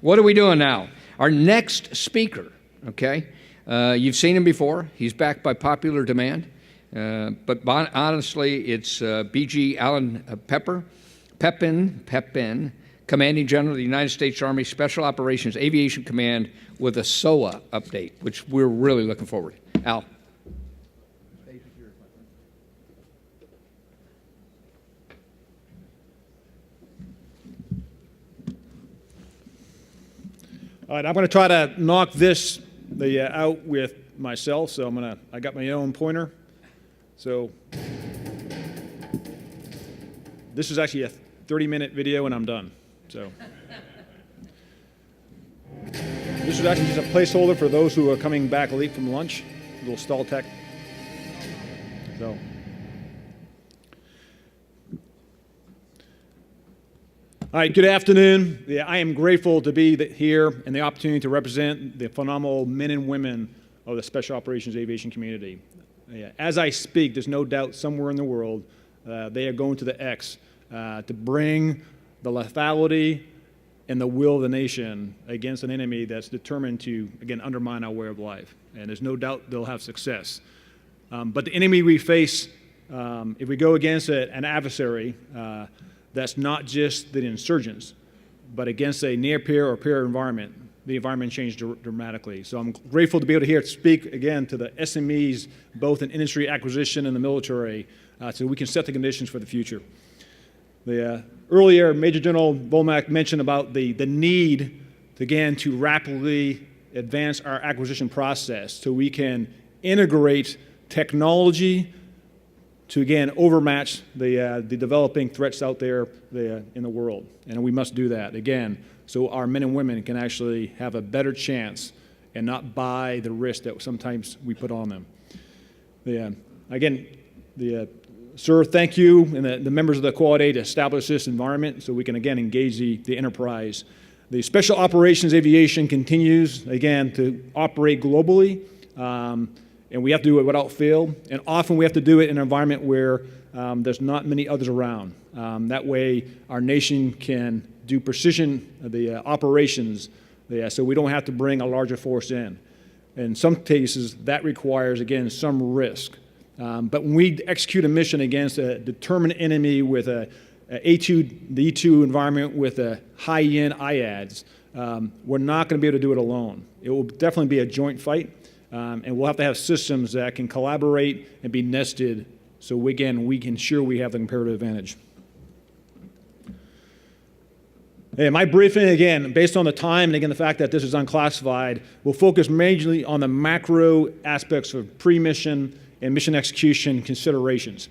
what are we doing now? Our next speaker, okay? You've seen him before. He's back by popular demand. But honestly, it's BG Allan Pepin, Commanding General of the United States Army Special Operations Aviation Command, with a SOA update, which we're really looking forward to. Al. All right, I'm going to try to knock this out with myself. So I got my own pointer. So this is actually a 30-minute video, and I'm done. So this is actually just a placeholder for those who are coming back late from lunch. A little stall tech. So. All right, good afternoon. Yeah, I am grateful to be here and the opportunity to represent the phenomenal men and women of the Special Operations Aviation community. Yeah, as I speak, there's no doubt somewhere in the world they are going to the X to bring the lethality and the will of the nation against an enemy that's determined to, again, undermine our way of life. And there's no doubt they'll have success. But the enemy we face, if we go against an adversary, that's not just the insurgents, but against a near-peer or peer environment, the environment changed dramatically. So I'm grateful to be able to speak again to the SMEs, both in industry acquisition and the military, so we can set the conditions for the future. Earlier, Major General Womack mentioned about the need, again, to rapidly advance our acquisition process so we can integrate technology to, again, overmatch the developing threats out there in the world. And we must do that, again, so our men and women can actually have a better chance and not buy the risk that sometimes we put on them. Sir, thank you and the members of the Quality to establish this environment so we can, again, engage the enterprise. The Special Operations Aviation continues, again, to operate globally. And we have to do it without fail. And often we have to do it in an environment where there's not many others around. That way our nation can do precision operations so we don't have to bring a larger force in. In some cases, that requires, again, some risk. But when we execute a mission against a determined enemy with the E2 environment with a high-end IADS, we're not going to be able to do it alone. It will definitely be a joint fight. And we'll have to have systems that can collaborate and be nested so, again, we can ensure we have the comparative advantage. And my briefing, again, based on the time and, again, the fact that this is unclassified, will focus majorly on the macro aspects of pre-mission and mission execution considerations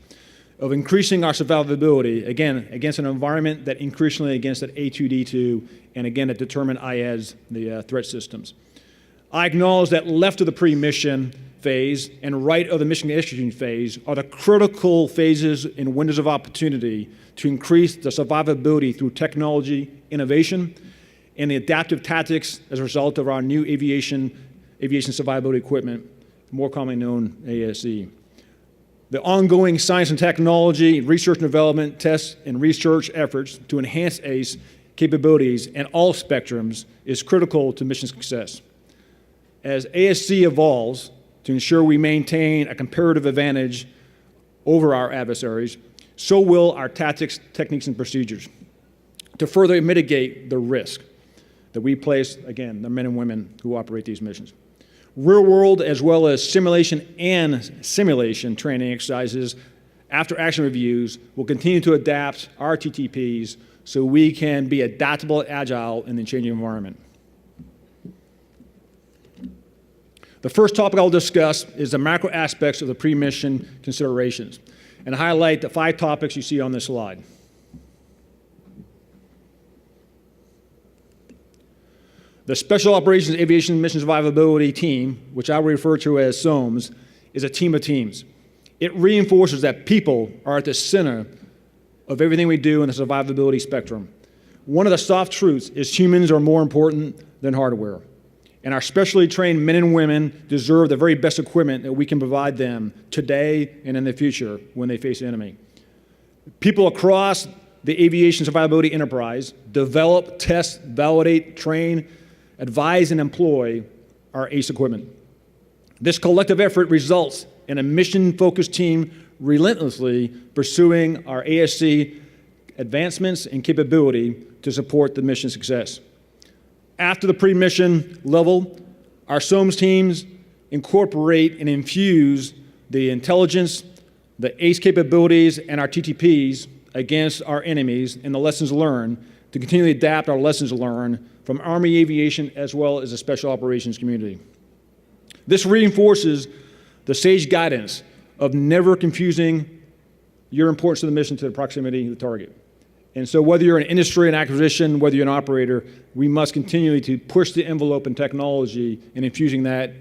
of increasing our survivability, again, against an environment that increasingly against that A2D2 and, again, that determined IADS, the threat systems. I acknowledge that left of the pre-mission phase and right of the mission execution phase are the critical phases and windows of opportunity to increase the survivability through technology, innovation, and the adaptive tactics as a result of our new aviation survivability equipment, more commonly known ASE. The ongoing science and technology, research and development, tests, and research efforts to enhance ACE capabilities and all spectrums is critical to mission success. As ASC evolves to ensure we maintain a comparative advantage over our adversaries, so will our tactics, techniques, and procedures to further mitigate the risk that we place, again, the men and women who operate these missions. Real-world as well as simulation and simulation training exercises after action reviews will continue to adapt our TTPs so we can be adaptable and agile in the changing environment. The first topic I'll discuss is the macro aspects of the pre-mission considerations and highlight the 5 topics you see on this slide. The Special Operations Aviation Mission Survivability Team, which I will refer to as SOAMS, is a team of teams. It reinforces that people are at the center of everything we do in the survivability spectrum. One of the soft truths is humans are more important than hardware. And our specially trained men and women deserve the very best equipment that we can provide them today and in the future when they face the enemy. People across the aviation survivability enterprise, develop, test, validate, train, advise, and employ our ACE equipment. This collective effort results in a mission-focused team relentlessly pursuing our ASC advancements and capability to support the mission success. After the pre-mission level, our SOMS teams incorporate and infuse the intelligence, the ACE capabilities, and our TTPs against our enemies and the lessons learned to continually adapt our lessons learned from Army aviation as well as the special operations community. This reinforces the sage guidance of never confusing your importance to the mission to the proximity of the target. And so whether you're an industry, an acquisition, whether you're an operator, we must continually to push the envelope in technology and infusing that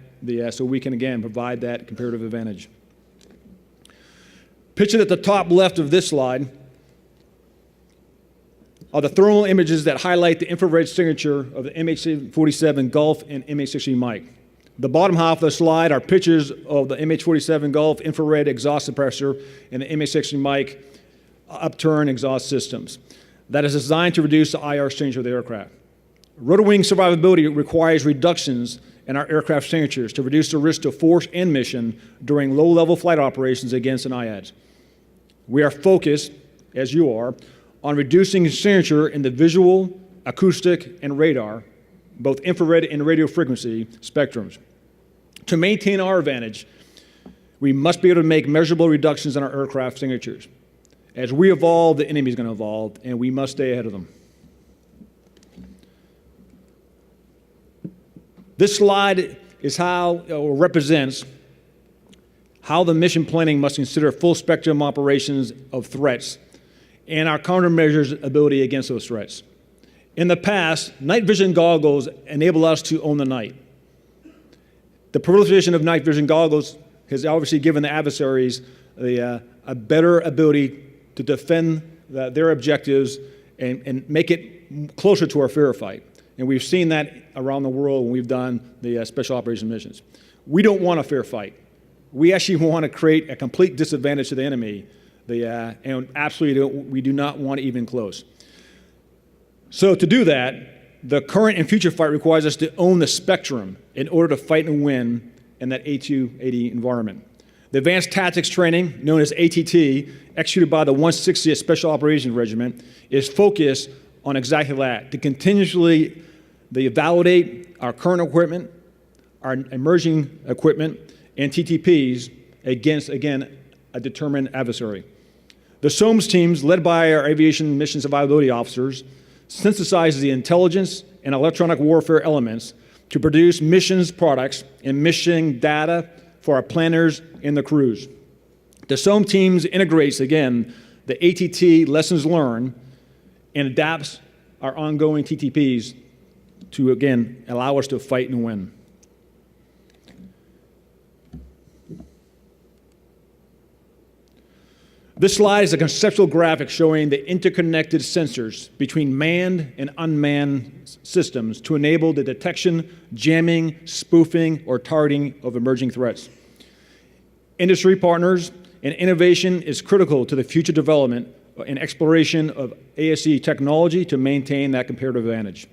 so we can, again, provide that comparative advantage. Pictured at the top left of this slide are the thermal images that highlight the infrared signature of the MH47 Gulf and MH60 Mike. The bottom half of the slide are pictures of the MH47 Gulf infrared exhaust suppressor and the MH60 Mike upturn exhaust systems. That is designed to reduce the IR signature of the aircraft. Rotor wing survivability requires reductions in our aircraft signatures to reduce the risk to force and mission during low-level flight operations against an IADS. We are focused, as you are, on reducing signature in the visual, acoustic, and radar, both infrared and radio frequency spectrums. To maintain our advantage, we must be able to make measurable reductions in our aircraft signatures. As we evolve, the enemy is going to evolve, and we must stay ahead of them. This slide is represents how the mission planning must consider full spectrum operations of threats and our countermeasures ability against those threats. In the past, night vision goggles enable us to own the night. The proliferation of night vision goggles has obviously given the adversaries a better ability to defend their objectives and make it closer to our fair fight. And we've seen that around the world when we've done the special operations missions. We don't want a fair fight. We actually want to create a complete disadvantage to the enemy, and absolutely we do not want to even close. So to do that, the current and future fight requires us to own the spectrum in order to fight and win in that A280 environment. The Advanced Tactics Training, known as ATT, executed by the 160th Special Operations Regiment, is focused on exactly that, to continuously validate our current equipment, our emerging equipment, and TTPs against, again, a determined adversary. The SOMS teams, led by our aviation mission survivability officers, synthesize the intelligence and electronic warfare elements to produce missions products and mission data for our planners and the crews. The SOM teams integrates, again, the ATT lessons learned and adapts our ongoing TTPs to, again, allow us to fight and win. This slide is a conceptual graphic showing the interconnected sensors between manned and unmanned systems to enable the detection, jamming, spoofing, or targeting of emerging threats. Industry partners and innovation is critical to the future development and exploration of ASC technology to maintain that comparative advantage.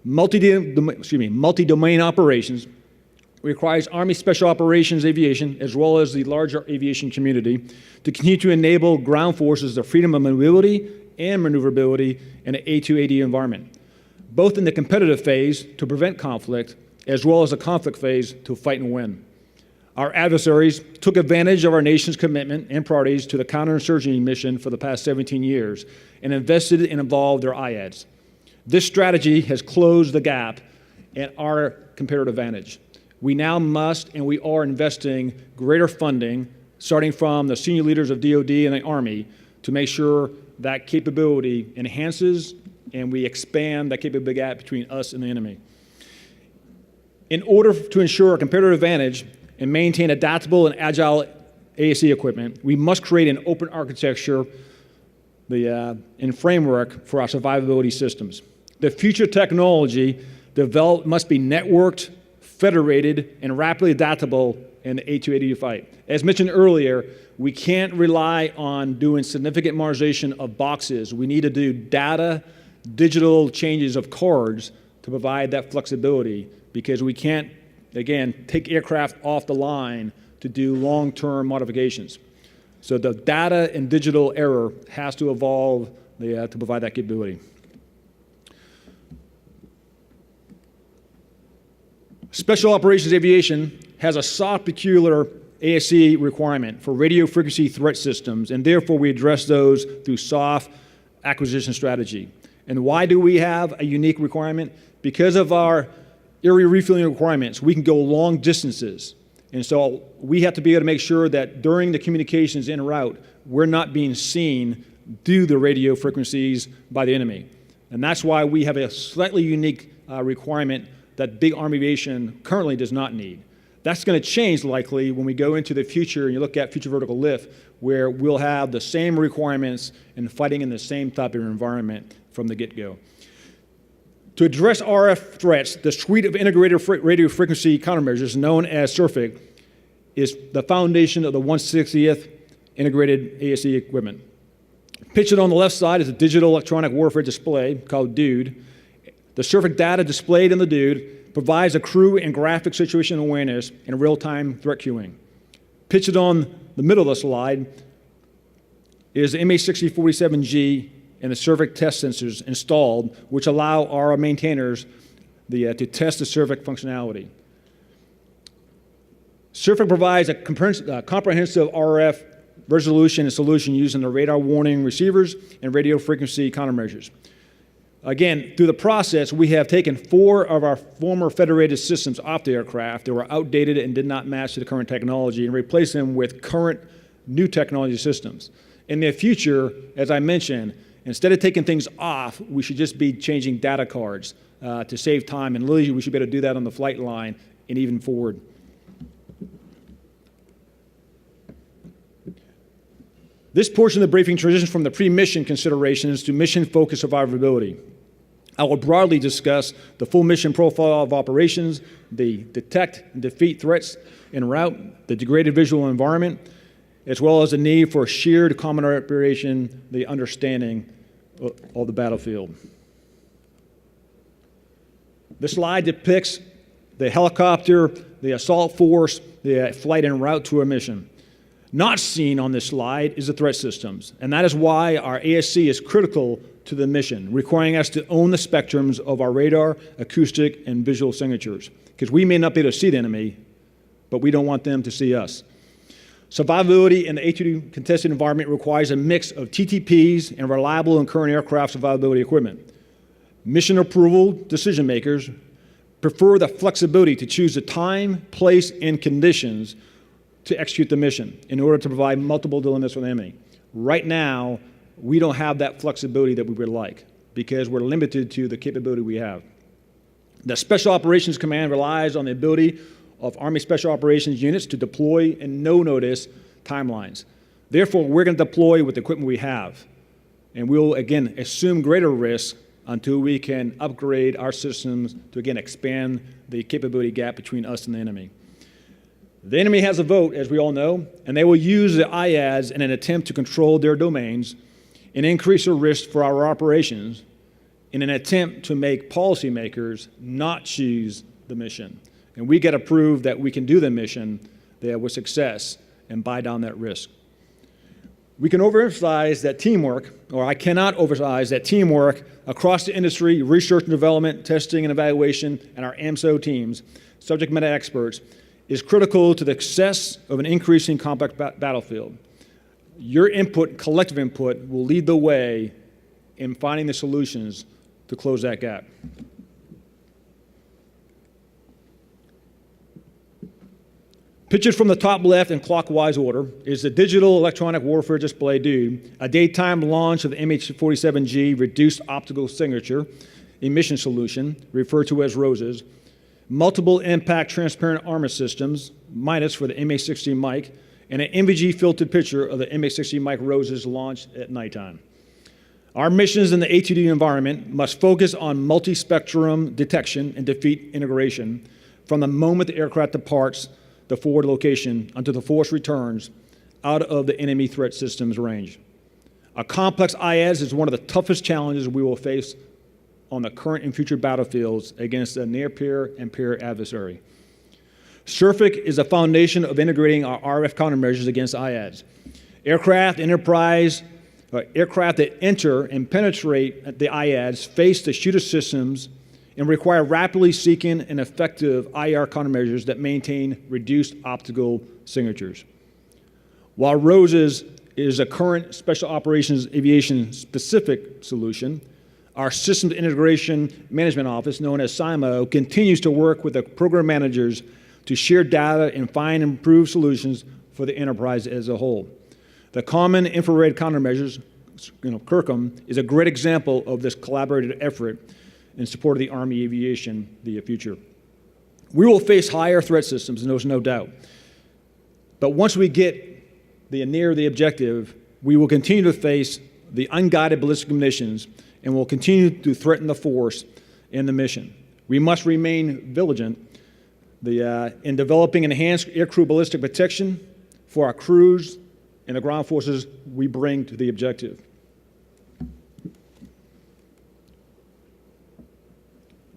Multi-domain operations requires Army Special Operations Aviation, as well as the larger aviation community, to continue to enable ground forces the freedom of mobility and maneuverability in an A280 environment, both in the competitive phase to prevent conflict, as well as the conflict phase to fight and win. Our adversaries took advantage of our nation's commitment and priorities to the counterinsurgency mission for the past 17 years and invested and evolved their IADS. This strategy has closed the gap in our comparative advantage. We now must and we are investing greater funding, starting from the senior leaders of DoD and the Army, to make sure that capability enhances and we expand that capability gap between us and the enemy. In order to ensure a comparative advantage and maintain adaptable and agile ASC equipment, we must create an open architecture and framework for our survivability systems. The future technology developed must be networked, federated, and rapidly adaptable in the A280 fight. As mentioned earlier, we can't rely on doing significant modernization of boxes. We need to do data, digital changes of cards to provide that flexibility, because we can't, again, take aircraft off the line to do long-term modifications. So the data and digital era has to evolve to provide that capability. Special Operations Aviation has a soft, peculiar ASC requirement for radio frequency threat systems, and therefore we address those through soft acquisition strategy. And why do we have a unique requirement? Because of our area refueling requirements, we can go long distances. And so we have to be able to make sure that during the communications en route, we're not being seen due to the radio frequencies by the enemy. And that's why we have a slightly unique requirement that big Army aviation currently does not need. That's going to change likely when we go into the future and you look at future vertical lift, where we'll have the same requirements and fighting in the same type of environment from the get-go. To address RF threats, the suite of integrated radio frequency countermeasures known as SIRFC is the foundation of the 160th integrated ASC equipment. Pictured on the left side is a digital electronic warfare display called DUDE. The SIRFC data displayed in the DUDE provides a crew and graphic situation awareness and real-time threat queuing. Pictured on the middle of the slide is the MH6047G and the SIRFC test sensors installed, which allow our maintainers to test the SIRFC functionality. SIRFC provides a comprehensive RF resolution and solution using the radar warning receivers and radio frequency countermeasures. Again, through the process, we have taken 4 of our former federated systems off the aircraft that were outdated and did not match the current technology, and replaced them with current new technology systems. In the future, as I mentioned, instead of taking things off, we should just be changing data cards to save time, and literally we should be able to do that on the flight line and even forward. This portion of the briefing transitions from the pre-mission considerations to mission-focused survivability. I will broadly discuss the full mission profile of operations, the detect and defeat threats en route, the degraded visual environment, as well as the need for shared common operation, the understanding of the battlefield. This slide depicts the helicopter, the assault force, the flight en route to a mission. Not seen on this slide is the threat systems, and that is why our ASC is critical to the mission, requiring us to own the spectrums of our radar, acoustic, and visual signatures, because we may not be able to see the enemy, but we don't want them to see us. Survivability in the A2D contested environment requires a mix of TTPs and reliable and current aircraft survivability equipment. Mission approval decision makers prefer the flexibility to choose the time, place, and conditions to execute the mission in order to provide multiple dilemmas for the enemy. Right now, we don't have that flexibility that we would like because we're limited to the capability we have. The Special Operations Command relies on the ability of Army Special Operations units to deploy in no-notice timelines. Therefore, we're going to deploy with the equipment we have, and we'll, again, assume greater risk until we can upgrade our systems to, again, expand the capability gap between us and the enemy. The enemy has a vote, as we all know, and they will use the IADs in an attempt to control their domains and increase the risk for our operations in an attempt to make policymakers not choose the mission. And we got to prove that we can do the mission there with success and buy down that risk. We can overemphasize that teamwork, or I cannot overemphasize that teamwork across the industry, research and development, testing and evaluation, and our AMSO teams, subject matter experts, is critical to the success of an increasing complex battlefield. Your input, collective input, will lead the way in finding the solutions to close that gap. Pictured from the top left in clockwise order is the digital electronic warfare display DUDE, a daytime launch of the MH47G reduced optical signature emission solution, referred to as ROSES, multiple impact transparent armor systems, minus for the MH60 mic, and an MVG filtered picture of the MH60 mic ROSES launched at nighttime. Our missions in the A2D environment must focus on multi-spectrum detection and defeat integration from the moment the aircraft departs the forward location until the force returns out of the enemy threat system's range. A complex IADS is one of the toughest challenges we will face on the current and future battlefields against a near-peer and peer adversary. SIRFC is the foundation of integrating our RF countermeasures against IADS. Aircraft that enter and penetrate the IADS face the shooter systems and require rapidly seeking and effective IR countermeasures that maintain reduced optical signatures. While ROSES is a current Special Operations Aviation specific solution, our Systems Integration Management Office, known as SIMO, continues to work with the program managers to share data and find improved solutions for the enterprise as a whole. The Common Infrared Countermeasures, CIRCM, is a great example of this collaborative effort in support of the Army aviation, the future. We will face higher threat systems, and there's no doubt. But once we get near the objective, we will continue to face the unguided ballistic munitions and will continue to threaten the force and the mission. We must remain vigilant in developing enhanced aircrew ballistic protection for our crews and the ground forces we bring to the objective.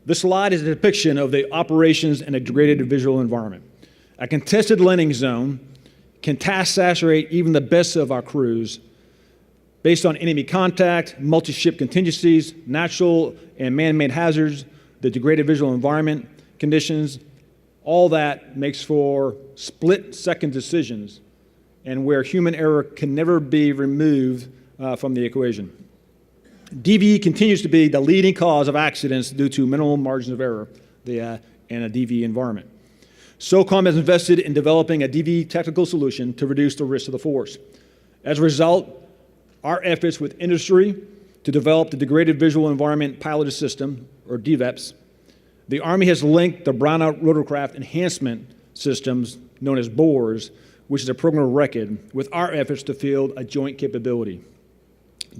This slide is a depiction of the operations in a degraded visual environment. A contested landing zone can task saturate even the best of our crews based on enemy contact, multi-ship contingencies, natural and man-made hazards, the degraded visual environment conditions. All that makes for split-second decisions and where human error can never be removed from the equation. DV continues to be the leading cause of accidents due to minimal margins of error in a DV environment. SOCOM has invested in developing a DV technical solution to reduce the risk of the force. As a result, our efforts with industry to develop the Degraded Visual Environment Piloted System, or DVEPS, the Army has linked the brownout rotorcraft enhancement systems, known as BORs, which is a program of record, with our efforts to field a joint capability.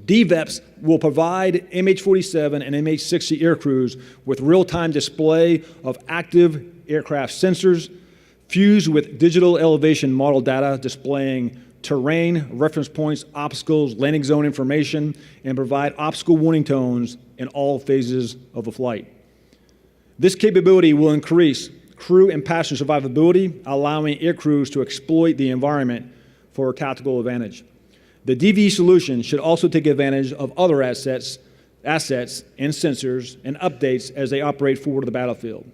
DVEPS will provide MH-47 and MH-60 aircrews with real-time display of active aircraft sensors fused with digital elevation model data displaying terrain, reference points, obstacles, landing zone information, and provide obstacle warning tones in all phases of the flight. This capability will increase crew and passenger survivability, allowing aircrews to exploit the environment for a tactical advantage. The DV solution should also take advantage of other assets and sensors and updates as they operate forward to the battlefield.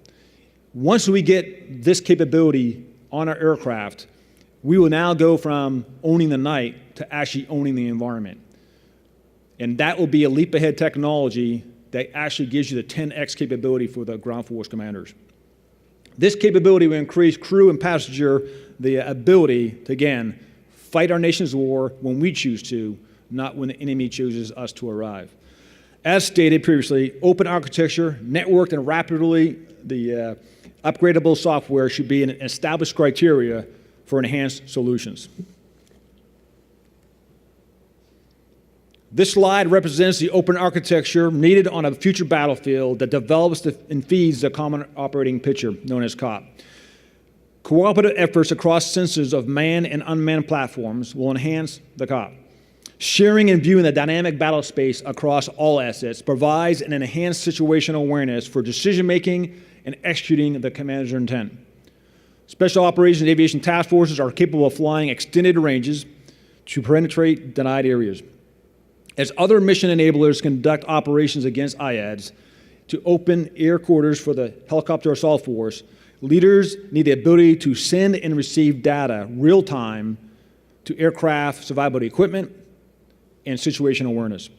Once we get this capability on our aircraft, we will now go from owning the night to actually owning the environment. And that will be a leap ahead technology that actually gives you the 10x capability for the ground force commanders. This capability will increase crew and passenger the ability to, again, fight our nation's war when we choose to, not when the enemy chooses us to arrive. As stated previously, open architecture, networked and rapidly upgradable software should be an established criteria for enhanced solutions. This slide represents the open architecture needed on a future battlefield that develops and feeds the Common Operating Picture, known as COP. Cooperative efforts across sensors of manned and unmanned platforms will enhance the COP. Sharing and viewing the dynamic battle space across all assets provides an enhanced situational awareness for decision-making and executing the commander's intent. Special Operations and Aviation Task Forces are capable of flying extended ranges to penetrate denied areas. As other mission enablers conduct operations against IADS to open air quarters for the helicopter assault force, leaders need the ability to send and receive data real-time to aircraft survivability equipment and situational awareness.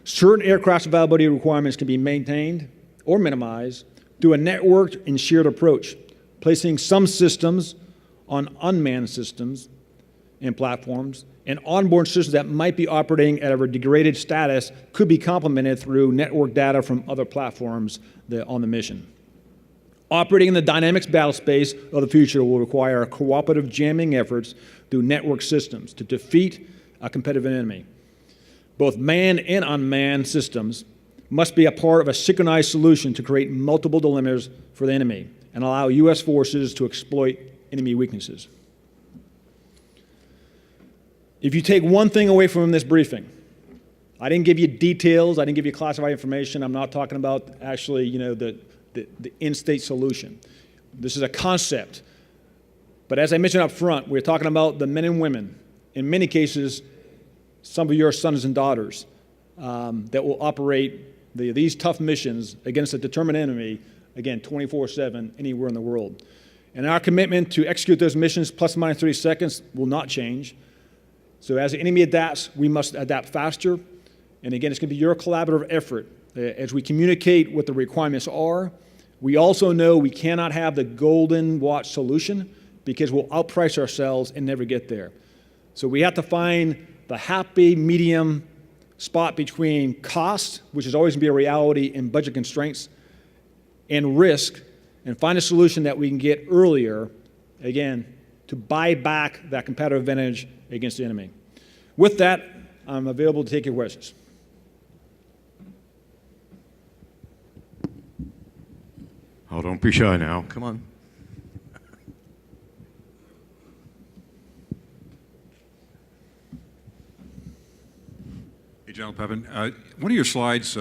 Certain aircraft survivability requirements can be maintained or minimized through a networked and shared approach, placing some systems on unmanned systems and platforms, and onboard systems that might be operating at a degraded status could be complemented through network data from other platforms on the mission. Operating in the dynamics battle space of the future will require cooperative jamming efforts through network systems to defeat a competitive enemy. Both manned and unmanned systems must be a part of a synchronized solution to create multiple dilemmas for the enemy and allow U.S. forces to exploit enemy weaknesses. If you take one thing away from this briefing, I didn't give you details, I didn't give you classified information, I'm not talking about actually, the in-state solution. This is a concept. But as I mentioned up front, we're talking about the men and women, in many cases, some of your sons and daughters, that will operate these tough missions against a determined enemy, again, 24/7, anywhere in the world. And our commitment to execute those missions, plus or minus 30 seconds, will not change. So as the enemy adapts, we must adapt faster. And again, it's going to be your collaborative effort as we communicate what the requirements are. We also know we cannot have the golden watch solution because we'll outprice ourselves and never get there. So we have to find the happy medium spot between cost, which is always going to be a reality, and budget constraints, and risk, and find a solution that we can get earlier, again, to buy back that competitive advantage against the enemy. With that, I'm available to take your questions. Oh, don't be shy now. Come on. Hey, General Pepin. One of your slides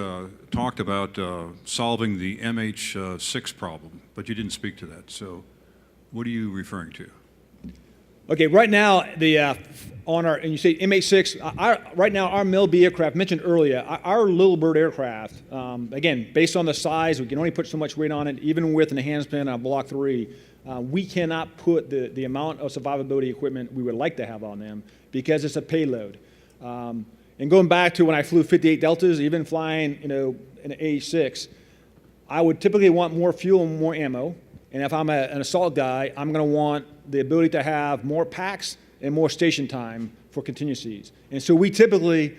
talked about solving the MH6 problem, but you didn't speak to that. So what are you referring to? Okay, right now, and you say MH6, right now our MIL-B aircraft, mentioned earlier, our Little Bird aircraft, again, based on the size, we can only put so much weight on it, even with an enhancement on Block 3, we cannot put the amount of survivability equipment we would like to have on them because it's a payload. And going back to when I flew 58 Deltas, even flying an AH-6, I would typically want more fuel and more ammo. And if I'm an assault guy, I'm going to want the ability to have more packs and more station time for contingencies. And so we typically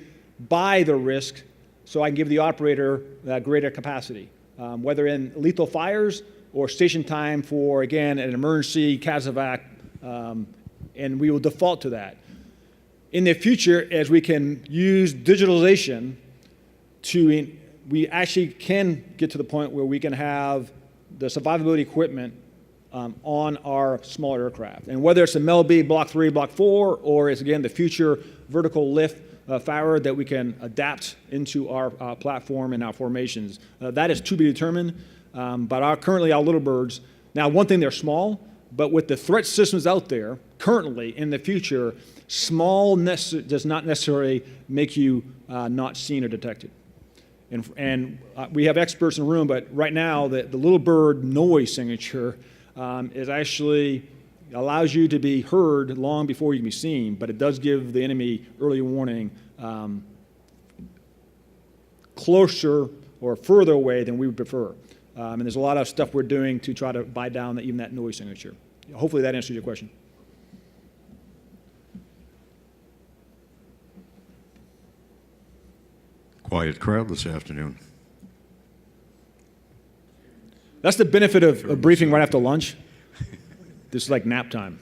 buy the risk so I can give the operator that greater capacity, whether in lethal fires or station time for, again, an emergency CASEVAC, and we will default to that. In the future, as we can use digitalization we actually can get to the point where we can have the survivability equipment on our smaller aircraft. And whether it's a MIL-B Block 3, Block 4, or it's, again, the future vertical lift firer that we can adapt into our platform and our formations, that is to be determined. But currently our Little Birds, now one thing, they're small, but with the threat systems out there, currently, in the future, small does not necessarily make you not seen or detected. And we have experts in the room, but right now, the Little Bird noise signature is actually allows you to be heard long before you can be seen, but it does give the enemy early warning closer or further away than we would prefer. And there's a lot of stuff we're doing to try to buy down even that noise signature. Hopefully that answers your question. Quiet crowd this afternoon. That's the benefit of briefing right after lunch. This is like nap time.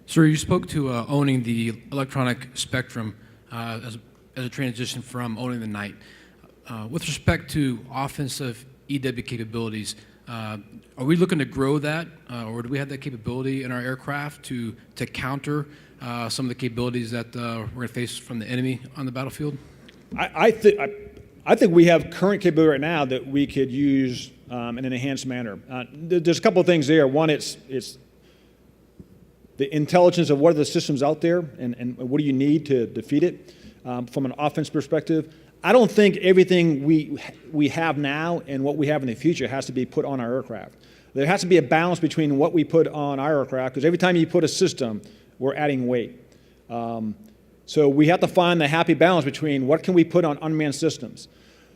Sir, you spoke to owning the electronic spectrum as a transition from owning the night. With respect to offensive EW capabilities, are we looking to grow that, or do we have that capability in our aircraft to counter some of the capabilities that we're going to face from the enemy on the battlefield? I think we have current capability right now that we could use in an enhanced manner. There's a couple of things there. One, it's the intelligence of what are the systems out there and what do you need to defeat it from an offense perspective. I don't think everything we have now and what we have in the future has to be put on our aircraft. There has to be a balance between what we put on our aircraft, because every time you put a system, we're adding weight. So we have to find the happy balance between what can we put on unmanned systems.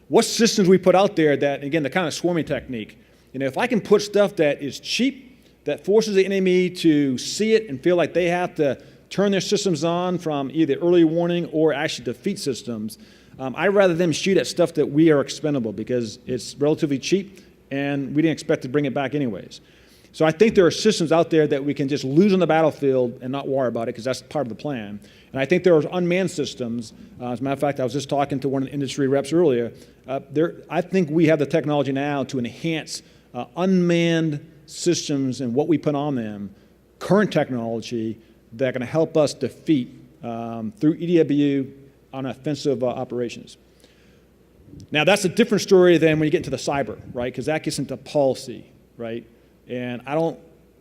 What systems we put out there that, again, the kind of swarming technique. If I can put stuff that is cheap, that forces the enemy to see it and feel like they have to turn their systems on from either early warning or actually defeat systems, I'd rather them shoot at stuff that we are expendable because it's relatively cheap and we didn't expect to bring it back anyways. So I think there are systems out there that we can just lose on the battlefield and not worry about it because that's part of the plan. And I think there are unmanned systems. As a matter of fact, I was just talking to one of the industry reps earlier. I think we have the technology now to enhance unmanned systems and what we put on them, current technology that are going to help us defeat through EDW on offensive operations. Now, that's a different story than when you get into the cyber, right? Because that gets into policy, right? And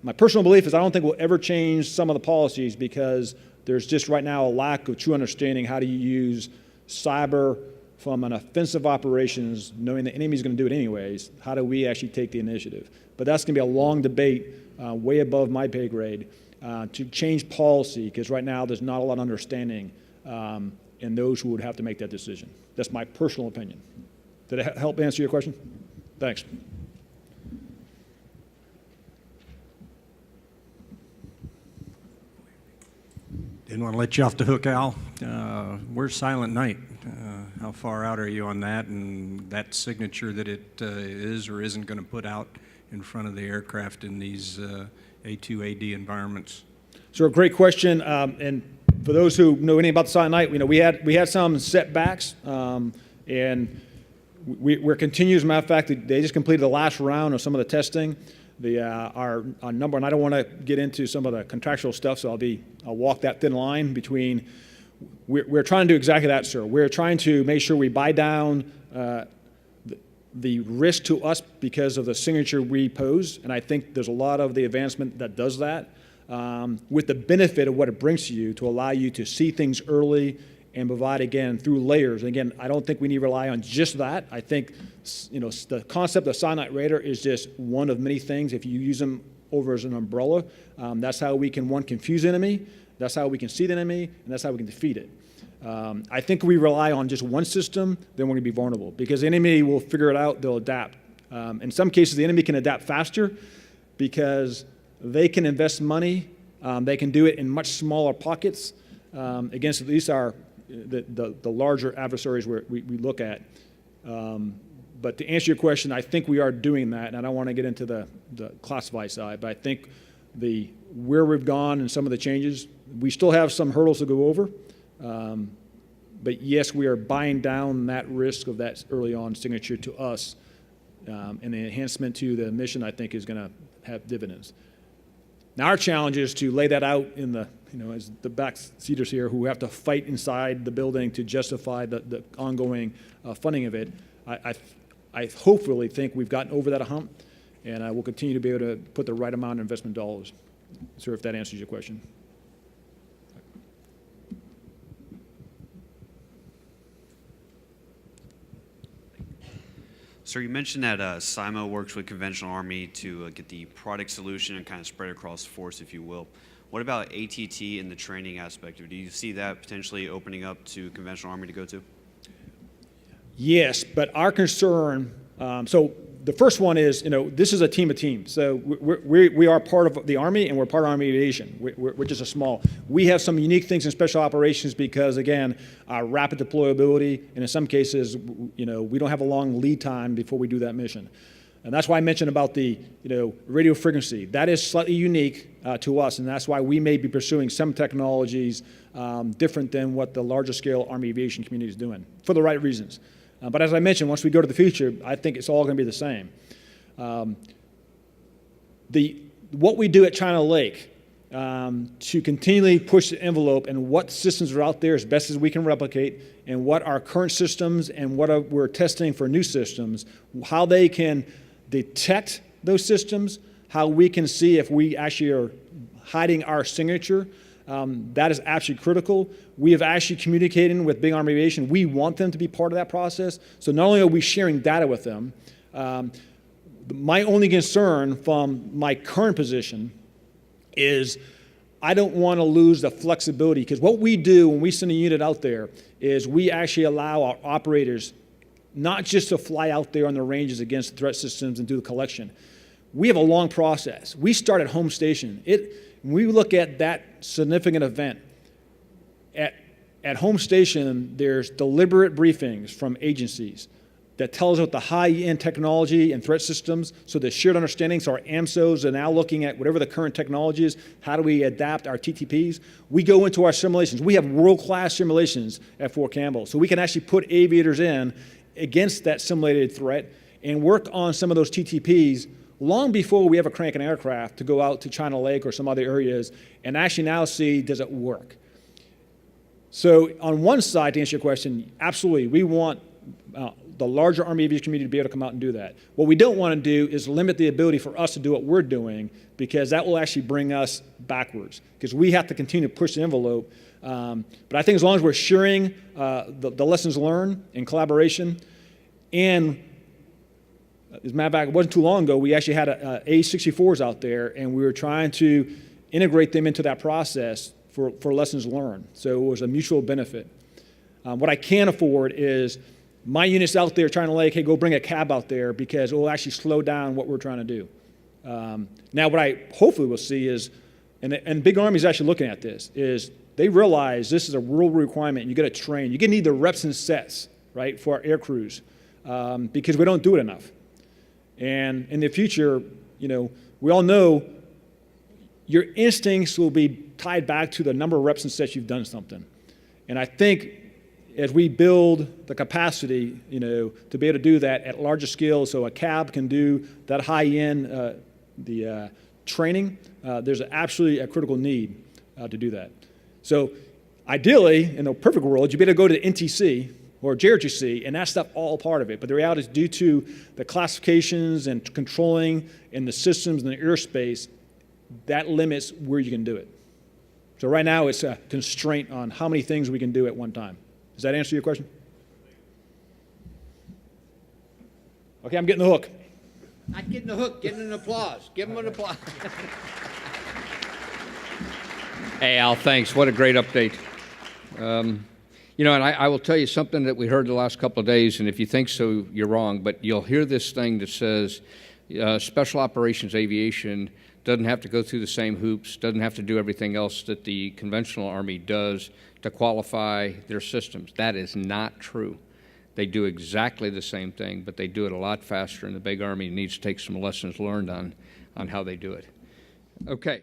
my personal belief is I don't think we'll ever change some of the policies because there's just right now a lack of true understanding how do you use cyber from an offensive operations, knowing the enemy's going to do it anyways. How do we actually take the initiative? But that's going to be a long debate, way above my pay grade, to change policy, because right now there's not a lot of understanding in those who would have to make that decision. That's my personal opinion. Did it help answer your question? Thanks. Didn't want to let you off the hook, Al. Where's Silent Night? How far out are you on that, and that signature that it is or isn't going to put out in front of the aircraft in these A2AD environments? So a great question, and for those who know anything about the Silent Night, we had some setbacks, and we're continuing. As a matter of fact, they just completed the last round of some of the testing. Our number, and I don't want to get into some of the contractual stuff, so I'll walk that thin line between. We're trying to do exactly that, sir. We're trying to make sure we buy down the risk to us because of the signature we pose, and I think there's a lot of the advancement that does that, with the benefit of what it brings to you to allow you to see things early and provide, again, through layers. And again, I don't think we need to rely on just that. I think, the concept of Silent Night radar is just one of many things. If you use them over as an umbrella, that's how we can, one, confuse the enemy, that's how we can see the enemy, and that's how we can defeat it. I think we rely on just one system, then we're going to be vulnerable, because the enemy will figure it out, they'll adapt. In some cases, the enemy can adapt faster because they can invest money, they can do it in much smaller pockets against at least the larger adversaries we look at. But to answer your question, I think we are doing that, and I don't want to get into the classified side, but I think where we've gone and some of the changes, we still have some hurdles to go over. But yes, we are buying down that risk of that early on signature to us, and the enhancement to the mission, I think, is going to have dividends. Now, our challenge is to lay that out in as the backseaters here who have to fight inside the building to justify the ongoing funding of it. I hopefully think we've gotten over that hump, and I will continue to be able to put the right amount of investment dollars. Sir, if that answers your question. So you mentioned that SIMO works with conventional Army to get the product solution and kind of spread across force, if you will. What about ATT and the training aspect? Do you see that potentially opening up to conventional Army to go to? Yes, but our concern, so the first one is, this is a team of teams. So we are part of the Army, and we're part of Army Aviation. We're just a small. We have some unique things in special operations because, again, our rapid deployability, and in some cases, we don't have a long lead time before we do that mission. And that's why I mentioned about the, radio frequency. That is slightly unique to us, and that's why we may be pursuing some technologies different than what the larger scale Army Aviation community is doing, for the right reasons. But as I mentioned, once we go to the future, I think it's all going to be the same. What we do at China Lake to continually push the envelope and what systems are out there as best as we can replicate, and what our current systems and what we're testing for new systems, how they can detect those systems, how we can see if we actually are hiding our signature. That is absolutely critical. We have actually communicated with Big Army Aviation. We want them to be part of that process. So not only are we sharing data with them, my only concern from my current position is I don't want to lose the flexibility, because what we do when we send a unit out there is we actually allow our operators not just to fly out there on the ranges against threat systems and do the collection. We have a long process. We start at home station. When we look at that significant event, at home station, there's deliberate briefings from agencies that tells us what the high-end technology and threat systems, so the shared understanding, so our AMSOs are now looking at whatever the current technology is, how do we adapt our TTPs? We go into our simulations. We have world-class simulations at Fort Campbell, so we can actually put aviators in against that simulated threat and work on some of those TTPs long before we ever crank an aircraft to go out to China Lake or some other areas and actually now see, does it work? So on one side, to answer your question, absolutely, we want the larger Army aviation community to be able to come out and do that. What we don't want to do is limit the ability for us to do what we're doing, because that will actually bring us backwards, because we have to continue to push the envelope. But I think as long as we're sharing the lessons learned in collaboration, and as a matter of fact, it wasn't too long ago, we actually had A64s out there, and we were trying to integrate them into that process for lessons learned. So it was a mutual benefit. What I can't afford is my unit's out there trying to like, hey, go bring a cab out there, because it will actually slow down what we're trying to do. Now, what I hopefully will see is, and Big Army's actually looking at this, is they realize this is a world requirement, and you got to train. You need the reps and sets, right, for our air crews, because we don't do it enough. And in the future, we all know your instincts will be tied back to the number of reps and sets you've done something. And I think as we build the capacity, to be able to do that at larger scale, so a cab can do that high-end training, there's absolutely a critical need to do that. So ideally, in a perfect world, you'd be able to go to the NTC or JRTC, and that's not all part of it. But the reality is, due to the classifications and controlling and the systems and the airspace, that limits where you can do it. So right now, it's a constraint on how many things we can do at one time. Does that answer your question? Okay, I'm getting the hook. Not getting the hook, getting an applause. Give him an applause. Hey, Al, thanks. What a great update. And I will tell you something that we heard the last couple of days, and if you think so, you're wrong, but you'll hear this thing that says Special Operations Aviation doesn't have to go through the same hoops, doesn't have to do everything else that the conventional Army does to qualify their systems. That is not true. They do exactly the same thing, but they do it a lot faster, and the Big Army needs to take some lessons learned on how they do it. Okay.